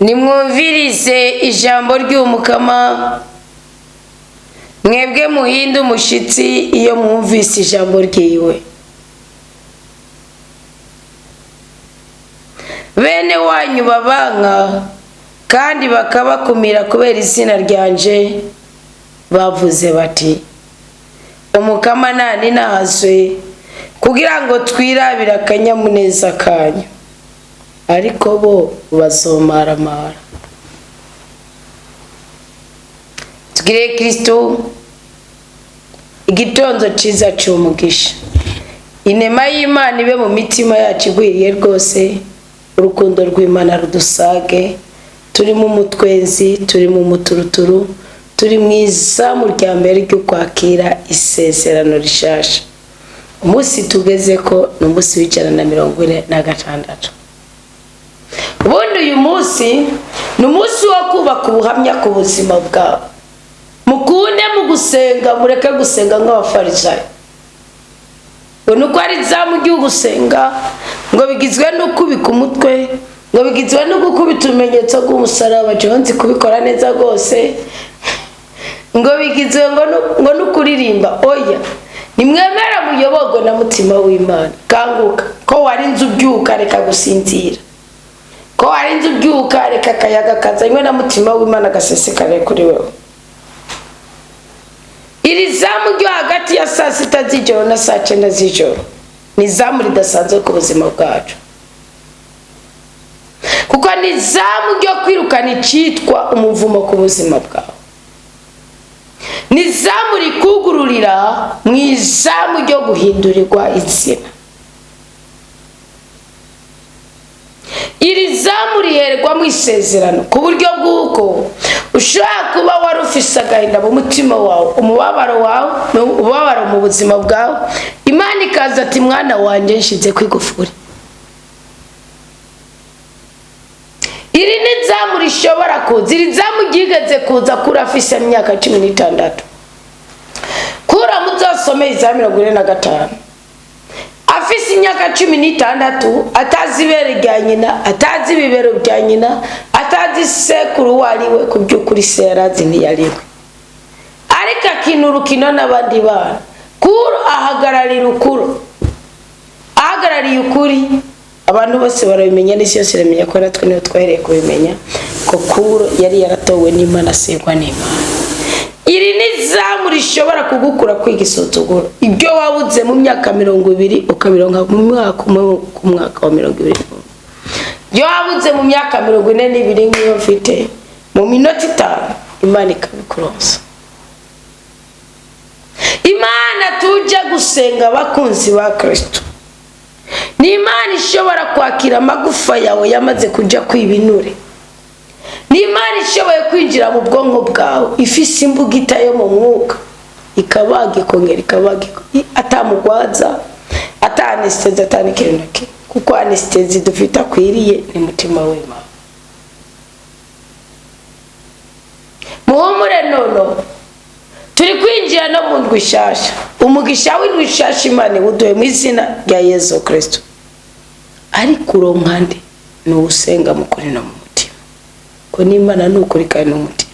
nimwumvirize ijambo ry'umukama mwebwe muhinda umushitsi iyo mwumvise ijambo ryiwe. Bene wanyu babanka kandi bakabakumira kubera izina ryanje bavuze bati umukama nani nazwe kugira ngo twirabira akanyamuneza kanyu, ariko bo bazomaramara. Tugire Kristo igitondo ciza cy'umugisha. Inema y'Imana ibe mu mitima yacu igwiriye rwose, urukundo rw'Imana rudusage, turi mu mutwenzi, turi mu muturuturu, turi mwizamu rya mbere ryo kwakira isezerano rishasha. Umunsi tugeze ko n'umunsi w'146. Ubundi uyu munsi n'umunsi wo kubaka ubuhamya ku buzima bwawe. Mukunde mu gusenga, mureke gusenga nk'abafarisayo. Nuko ari zamu ryo gusenga ngo bigizwe no kubika umutwe, ngo bigizwe no gukubita umenyetso bw'umusaraba, jonzi kubikora neza gose, ngo bigizwe ngo no kuririmba. Oya, nimwemera muyoborwe na mutima w'Imana. Kanguka ko warinze ubyuka, reka gusinzira. Ko warinze ubyuka, reka kayaga kazanywe na mutima w'Imana gasesekare kuri wewe. Iri zamu ryo hagati ya saa 6 z'ijoro na saa 9 z'ijoro ni zamu ridasanzwe ku buzima bwacu, kuko ni zamu ryo kwirukana icitwa umuvumo ku buzima bwawe. Ni zamu rikugururira mu izamu ryo guhindurirwa izina. Iri zamu riherwa mu isezerano ku buryo bw'uko ushobora kuba wari ufise agahinda mu mutima wawe, umubabaro mu buzima bwawe, Imana ikaza ati mwana wanje nshize kwigufuri. Iri ni zamu rishobora kuza, iri zamu ryigeze kuza kuri afise imyaka 16. Kura muzasome izamu 45. Afise imyaka 16, atazi ibere rya nyina, atazi ibibero bya nyina, atazi sekuru wariwe, ku by'ukuri se yarazi ntiyariwe, ariko akina urukino n'abandi bana. Kuro ahagararira ukuro, ahagarariye ukuri. Abantu bose barabimenya, n'isi yose iramenya ko natwe niyo twahereye kubimenya ko Kuro yari yaratowe n'Imana, asegwa n'Imana. Iri ni zamu rishobora kugukura kwigisotogoro ibyo wabuze mu myaka 20 ukabironka mu mwaka ku mwaka wa 20. Yo wabuze mu myaka 42 ngiyo mfite mu minota 5 Imana ikabikuronsa. Imana tujya gusenga bakunzi ba Kristo, ni Imana ishobora kwakira amagufa yawe yamaze kuja kwibinure. Ni Imana ishoboye kwinjira mu bwonko bwawe, ifise imbugita yo mu mwuka, ikabaga ikongera ikabaga, atamugwaza, ata anesthesia, atanikintu nake, kuko anesthesia dufite akwiriye ni mutima w'Imana. Muhumure nono, turi kwinjira no mu ndwi shasha. Umugisha w'indwi shasha Imana uduhe mu izina rya Yesu Kristo. Ariko uronkande ni usenga mukuri no mu mutima, ko n'Imana n'ukuri kandi n'umutima.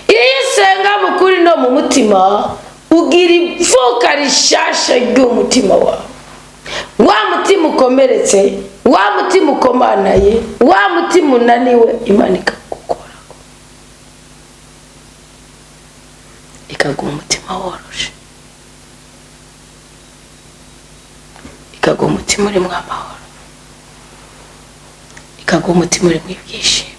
Iyo usenga mukuri no mu mutima, ugira ivuka rishasha ry'umutima wawe. Wa mutima ukomeretse, wa mutima ukomanaye, wa mutima unaniwe, Imana ikagukorako, ikaguha umutima woroshe, ikaguha umutima urimo amahoro, ikaguha umutima urimo ibyishimo.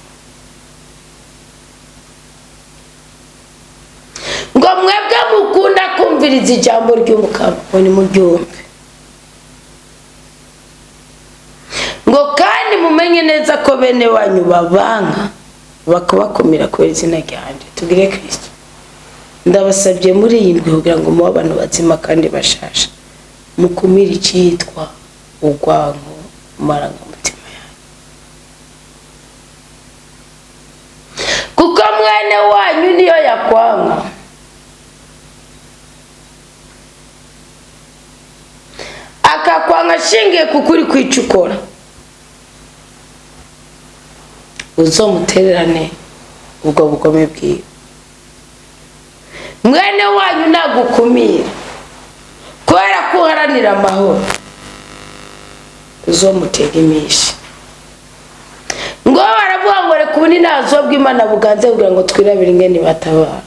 Ngo mwebwe mukunda kumviriza ijambo ry'umukama, ngo nimuryumve. Ngo kandi mumenye neza ko bene wanyu babanka bakabakumira kubera izina ryanje. Tugire Kristo. Ndabasabye muri iyi ndwi kugira ngo mu abantu bazima kandi bashasha mukumire icyitwa urwango marangamutima yanyu, kuko mwene wanyu niyo yakwanka. Akakwanga shingiye kukuri kwicukora. uzomutererane ubwo bugome bwiwe. Mwene wanyu nagukumira kubera ko uharanira amahoro, uzomutega imishi. Ngo baravuga ngo reka ubundi nazo bw'Imana buganze kugira ngo twirabire ingene batabara.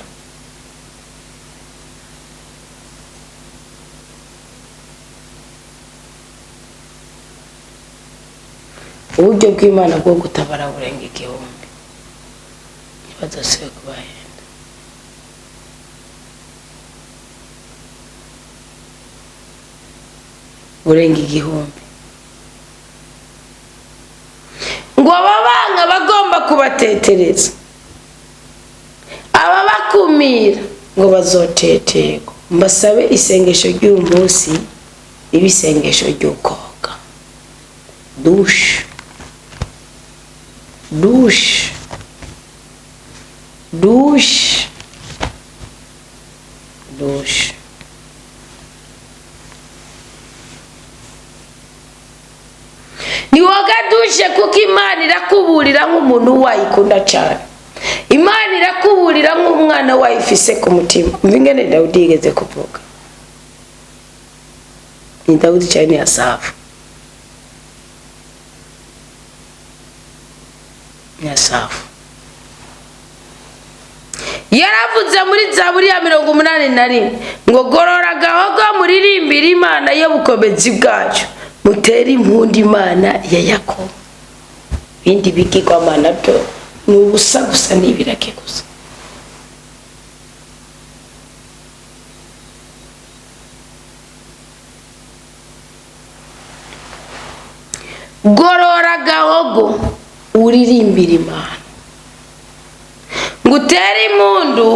Uburyo bw'Imana bwo gutabara burenga igihumbi, ntibazasubiye kubahenda. Burenga igihumbi. Ngo ababanga bagomba kubatetereza, ababakumira ngo bazoteterwa. Mbasabe isengesho ry'uyu munsi ibe isengesho ry'ukoga. Douche. Douche. Douche. Douche. Ni woga dushe kuko Imana irakuburira nk'umuntu wayikunda cyane. Imana irakuburira nk'umwana wayifise ku mutima. Mvingene Dawudi yigeze kuvuga. Ni Dawudi cyane yasafu. Yasafu. Yaravuze muri Zaburi ya 81 ngo gorora gahogo muririmbira Imana yo bukomezi bwacu. Mutera impundu Imana ya Yakobo. Bindi bigirwamana byo ni ubusa gusa n'ibirake gusa. Gorora gahogo uririmbira Imana. Ngutera impundu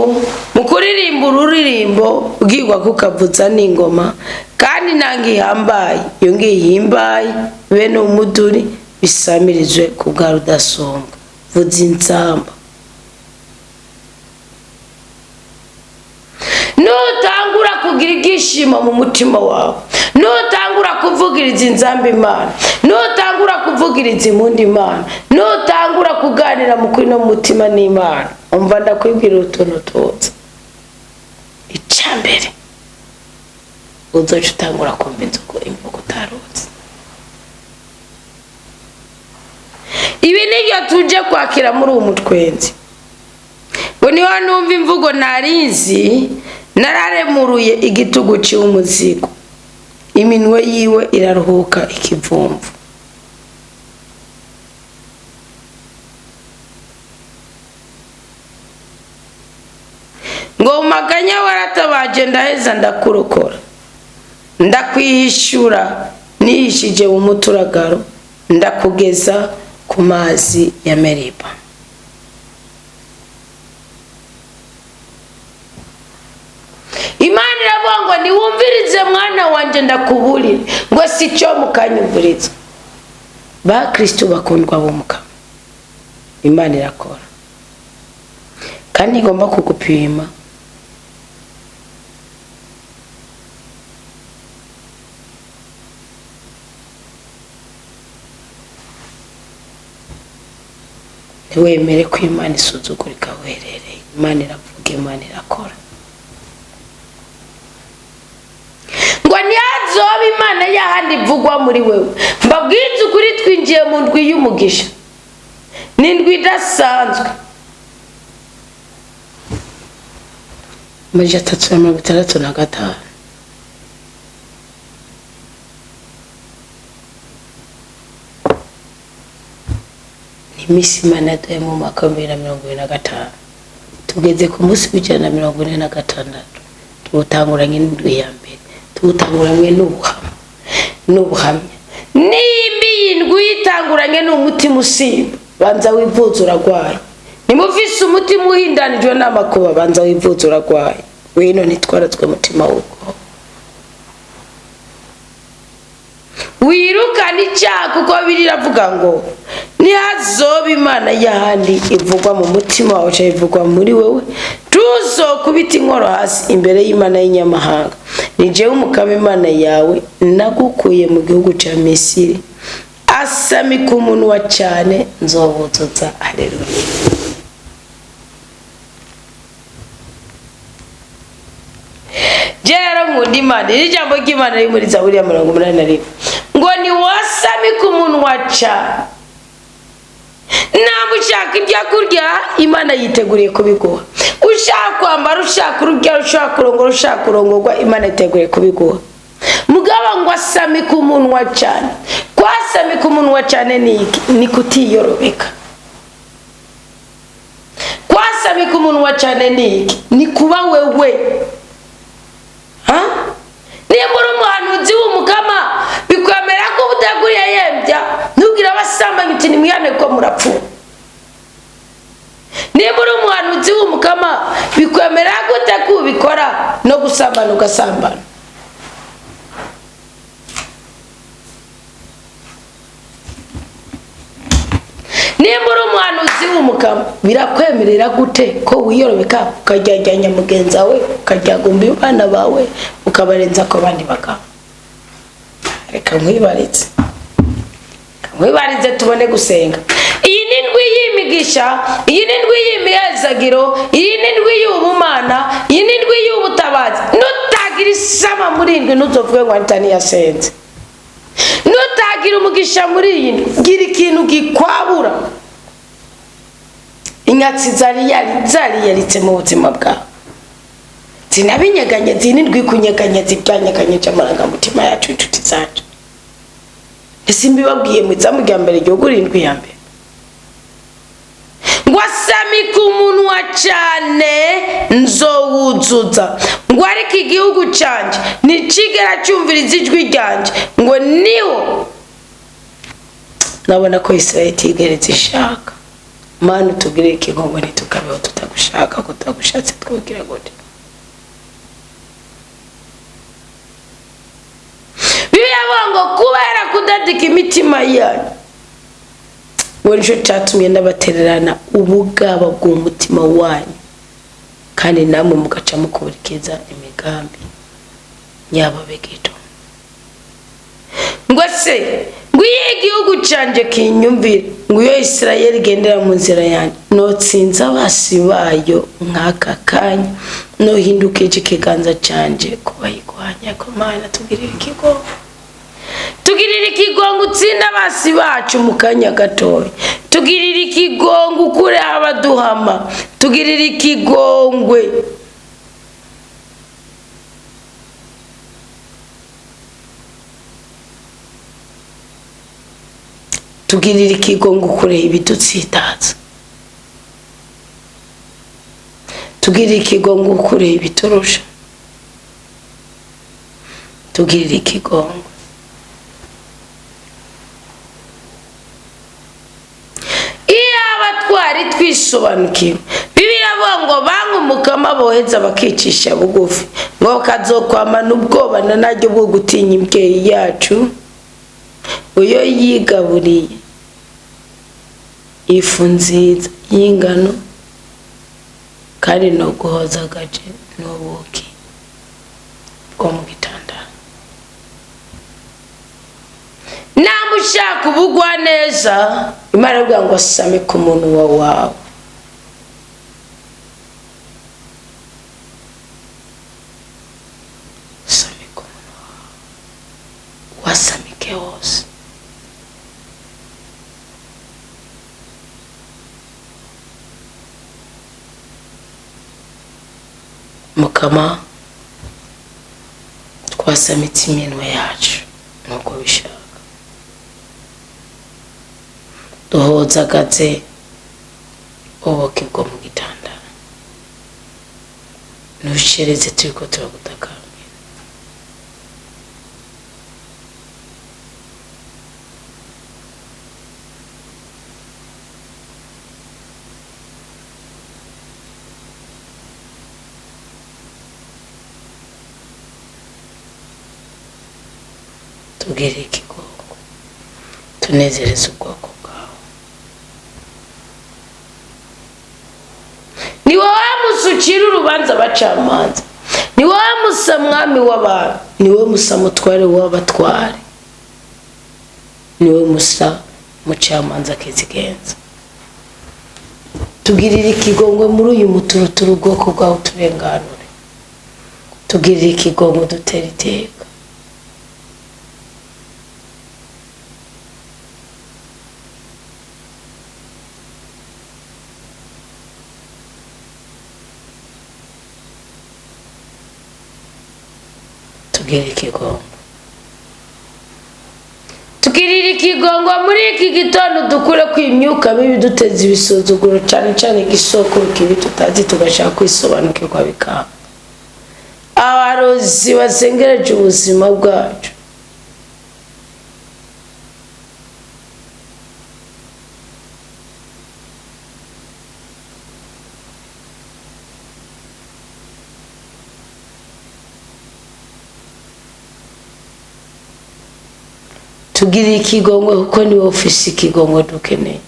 mu kuririmba ururirimbo bwirwa kukavuza n'ingoma kandi nangi hambaye yongeye himbaye bene umuduri bisamirijwe ku bwa rudasonga. Vuza insamba. Nutangura kugira igishimo mu mutima wawe, nutangura kuvugiriza inzamba Imana, nutangura kuvugiriza impundu Imana, nutangura kuganira mu kuri no mutima n'Imana, umva ndakwibwira utuntu tuza. Icambere uzoca utangura kumva inzuko imvugo utaruzi. Ibi nibyo tuje kwakira muri uwo mutwenzi. Ngo niho numva imvugo narinzi, nararemuruye igitugu cy'umuzigo. Iminwe yiwe iraruhuka ikivumvu. Ngo maganya waratabaje ndaheza ndakurokora. Ndakwihishura nihishije mu muturagaro, ndakugeza ku mazi ya Meriba. Imana iravuga ngo niwumvirize mwana wanje ndakuburire ngo sicyo mukanyumviriza. Ba Kristo bakundwa b'Umukama. Imana irakora kandi igomba kugupima. Ntiwemere ko Imana isuzugurika werereye. Imana iravuga, Imana irakora. Ngo ntihazoba Imana yahandi ivugwa muri wewe. Mbabwiriza ukuri twinjiye mu ndwi y'umugisha. Ni indwi idasanzwe. Muri 365 imisi Imana yaduhaye mu mwaka wa 2025. Tugeze ku munsi w'146. Tuwutanguranye n'indwi ya mbere. Tuwutanguranye n'ubuhamya. Nimbi indwi yitanguranye n'umutima usimba, banza wivuza uragwaye. Nimuvise umutima uhindanijwe n'amakuba, banza wivuza uragwaye. Wino nitwaratswe mutima wuko. Wirukana icyaha kuko biriravuga ngo ntihazoba Imana yahandi ivugwa mu mutima wawe cyangwa ivugwa muri wewe. Tuzokubita inkoro hasi imbere y'Imana y'inyamahanga. Ni jewe Umukama Imana yawe nagukuye mu gihugu cya Misiri. wasamika umunwa cyane nzowuzuza. Haleluya. Jero nkunda Imana. Iri jambo ry'Imana riri muri Zaburi ya 81 ngo ni wasamika umunwa cyane. Ntabwo ushaka ibyo kurya Imana yiteguriye kubiguha. Ushaka kwambara, ushaka urugero, ushaka kurongora, ushaka kurongorwa, Imana yiteguriye kubiguha. Mugaba ngo asamika umunwa cyane. Kwasamika umunwa cyane ni kutiyorobeka. Kwasamika umunwa cyane ni kuba wewe. Nimba uri umuhanuzi w'umukama bikwemera ko utaguriye yembya ntubwira abasambanyi uti nimwihane ko murapfu. Nimba uri umuhanuzi w'umukama bikwemera ko utakubikora no gusambana ugasambana. Nimba uri umuhanuzi w'umukama birakwemerera gute ko wiyorobeka ukajyajyanya mugenza we ukajyagumba abana bawe ukabarenza ko bandi bagabo. Reka nkwibarize tubone gusenga. Iyi ni ndwi y'imigisha, iyi ni ndwi y'imihezagiro, iyi ni ndwi y'ubumana, iyi ni ndwi y'ubutabazi. Nutagira isama muri ndwi ntuzovuge ngo Antani yasenze. Nutagira umugisha muri iyi ndwi gira ikintu gikwabura. Inyatsi zari yaritse mu buzima bwawe. Zinabinyeganye zinindwi kunyeganye zibyanyeganye cy'amarangamutima yacu inshuti zacu. Ese mbibabwiye mu izamu rya mbere ryo gurindwi ya mbere ngo asamika umunwa cyane nzowuzuza. Ngo ariko igihugu cyanjye nicigera cyumviriza ijwi ryanjye ngo niho. Nabona ko Israel igeretse ishaka. Mana tugire ikigongo ntitukabeho tutagushaka ko tutagushatse twugira gute. Biyabango kubera kudadika imitima yanyu. Wenjo cyatumye ndabatererana ubugaba bw'umutima wanyu kandi namwe mugaca mukurikiza imigambi nyababegito. Ngo se ngwiye igihugu canje kinyumvira ngo iyo Israel igendera mu nzira yanjye notsinza abasi bayo nk'aka kanya no hindukije ikiganza canje kubayigwanya. Ko Mana tugirira ikigongo utsinda abasi bacu mu kanya gatoya. Tugirira ikigongo ukure abaduhama. Tugirira ikigongwe. Tugirira ikigongo ukure ibidutsitaza. Tugirira ikigongo ukure ibiturusha. Tugirira ikigongo. Twari twisobanukiwe. Bibiliya ngo bangu mukama boheza bakicisha bugufi ngo kazokwamana ubwoba na naryo bwo gutinya imbyeyi yacu uyo yigaburiye ifu nziza y'ingano kandi no guhoza gace n'ubuki bwo mu gitanda. Namushaka ubugwa neza Imana ivuga ngo asamika umunwa wawe. Samika umunwa wawe wasamike hose. Mukama twasamitse iminwa yacu nuko bishaka. Duhoza gaze ubuki bwo mu gitanda nushereze turiko turagutakamira. Tugire ikigongo tunezereze ubwoko bwawe. Ni wowe musukira urubanza abacamanza. Ni wowe musa mwami w'abantu. Ni wowe musa mutware w'abatware. niwe musa mucamanza kizigenza. Tugirire ikigongwe muri uyu muturuturu ubwoko bwawe turenganure. Tugirire ikigongwe dutera iteka. Tugirire ikigongwe. Tugirire ikigongwe muri iki gitondo dukure kwimyuka mibi duteza ibisuzuguro cyane cyane igisoko kibi tutazi tugashaka kwisobanukirwa bikanga. Abarozi basengereje ubuzima bwacu. Tugirire ikigongwe kuko niwe ufise ikigongwe dukeneye.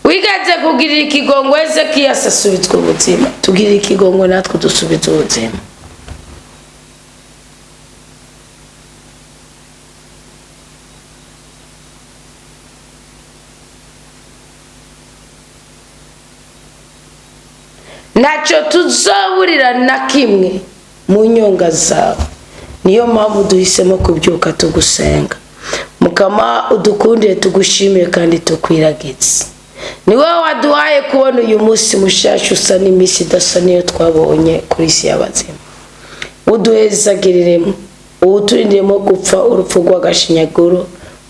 Wigaze kugirira ikigongwe Hezekiya asubitswe ubuzima. Tugirire ikigongwe natwe dusubizwe ubuzima. Ntacyo tuzoburira na kimwe mu nyonga zawe. Niyo mpamvu duhisemo kubyuka tugusenga. Mukama udukundire tugushimire kandi tukwiragize. Niwe waduhaye kubona uyu munsi mushasha usa n'imisi idasa niyo twabonye kuri isi y'abazima. Uduhezagiriremo, uturindiremo gupfa urupfu rw'agashinyaguro,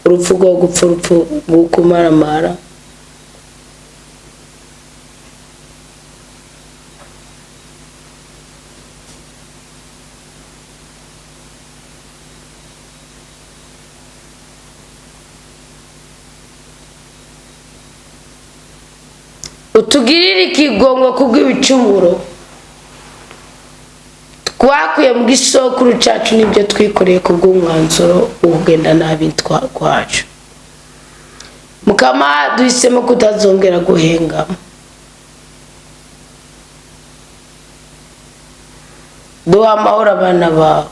urupfu rwo gupfa, urupfu rwo kumaramara. Utugirire ikigongwe kubw'ibicumuro twakuye mu gisokuru cyacu n'ibyo twikoreye kubw'umwanzuro ugenda nabi kwacu. Mukama duhisemo kutazongera guhengama. Duha amahoro abana bawe,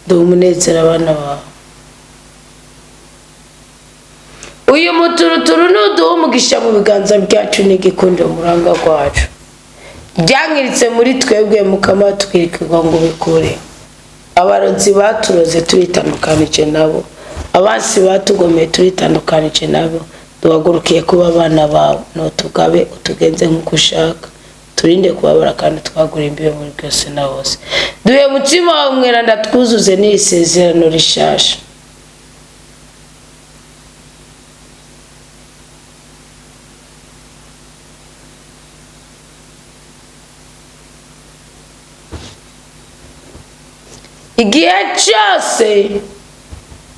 duha umunezero abana bawe. Uyu muturuturu nuduha umugisha mu biganza byacu n'igikundiro muranga kwacu. Byangiritse muri twebwe Mukama twirikirwa ngo bikure. Abarozi baturoze turitandukanije nabo. Abansi batugomeye turitandukanije nabo. Duhagurukiye kuba abana bawe. Nutugabe utugenze nk'uko ushaka. Turinde kubabara kandi twagura imbibe muri byose na hose. Duhe umutima wawe mweranda twuzuze n'isezerano rishasha. Igihe cyose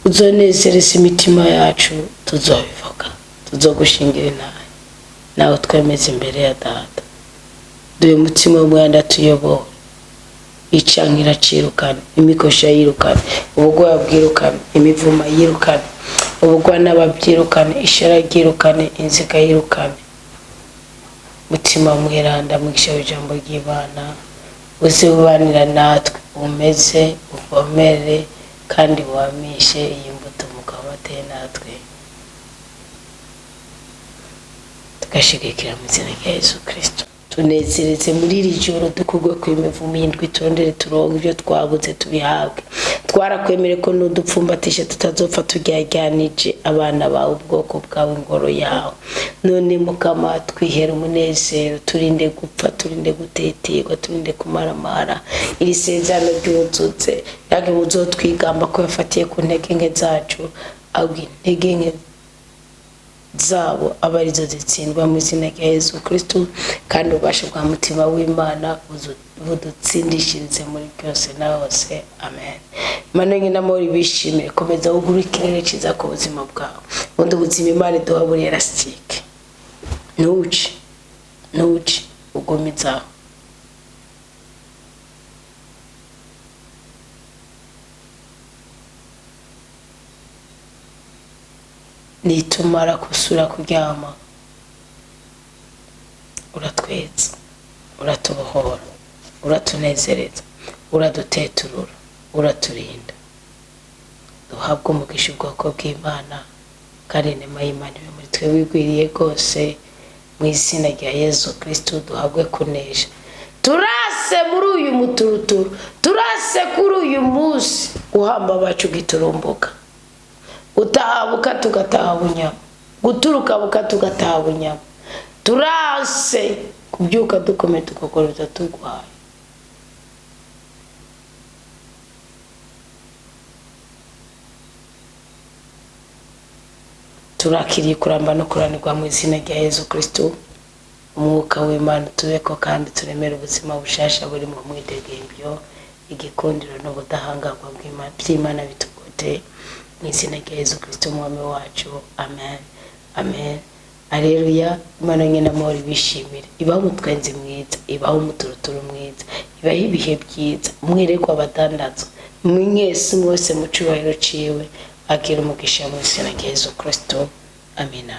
uzonezereza imitima yacu tuzobivuga, tuzogushingira inaye nawe twemeze imbere ya Data. Duhe umutima w'umwanda tuyobora. Icankira cirukane, imikosha yirukane, ubugwa bwirukane, imivuma yirukane, ubugwa n'ababyirukane, ishara ryirukane, inzika yirukane. Mutima mweranda mwigisha w'ijambo ry'Imana, uze ubanira natwe, umeze uvomere kandi wamishe iyi mbuto Mukama ateye natwe. Tugashigikira mu izina rya Yesu Kristo. Tunezereze muri iri joro dukugwe kw'imivumo y'indwi turondere turonke ibyo twabuze tubihabwe. Twarakwemere ko nudupfumbatisha tutazopfa turyaryanije abana bawe ubwoko bwawe ingoro yawe. None Mukama twihera umunezero, turinde gupfa, turinde guteterwa, turinde kumaramara. Iri sezerano ryuzutse yage muzotwigamba ko yafatiye ku ntege nke zacu, ahubwo intege nke zabo abarizo zitsindwa mu izina rya Yesu Kristo, kandi ubasha bwa mutima w'Imana budutsindishirize muri byose na hose. Amen. Imana nyina muri bishimire komeza ugura ikirere cyiza ku buzima bwawe. Ubundi ubuzima Imana iduha buri elastique. Nuci ugumizaho. Nitumara kusura kuryama uratweza, uratubohora, uratunezereza, uraduteturura, uraturinda. duhabwe umugisha ubwoko bw'Imana kandi inema y'Imana ibe muri twe wigwiriye rwose mu izina rya Yesu Kristo duhabwe kunesha. Turase muri uyu muturuturu, turase kuri uyu munsi guhamba bacu giturumbuka, utahabuka tugataha bunyama, guturuka buka tugataha bunyama. Turase kubyuka dukomeye tugakoreza tugwaye. Turakiriye kuramba no kuranirwa mu izina rya Yesu Kristo. Umwuka w'Imana tubeko kandi turemera ubuzima bushasha buri mu mwidegembyo, igikundiro n'ubudahangarwa by'Imana bitugote mu izina rya Yesu Kristo umwami wacu. Amen, amen, aleluya. Imana nyina amahoro ibishimire, ibaho umutwenzi mwiza, ibaho umuturuturu mwiza, ibaho ibihe byiza, umwirirwa abadandazo mwese mwese mu cyubahiro ciwe, agira umugisha mu izina rya Yesu Kristo. Amina.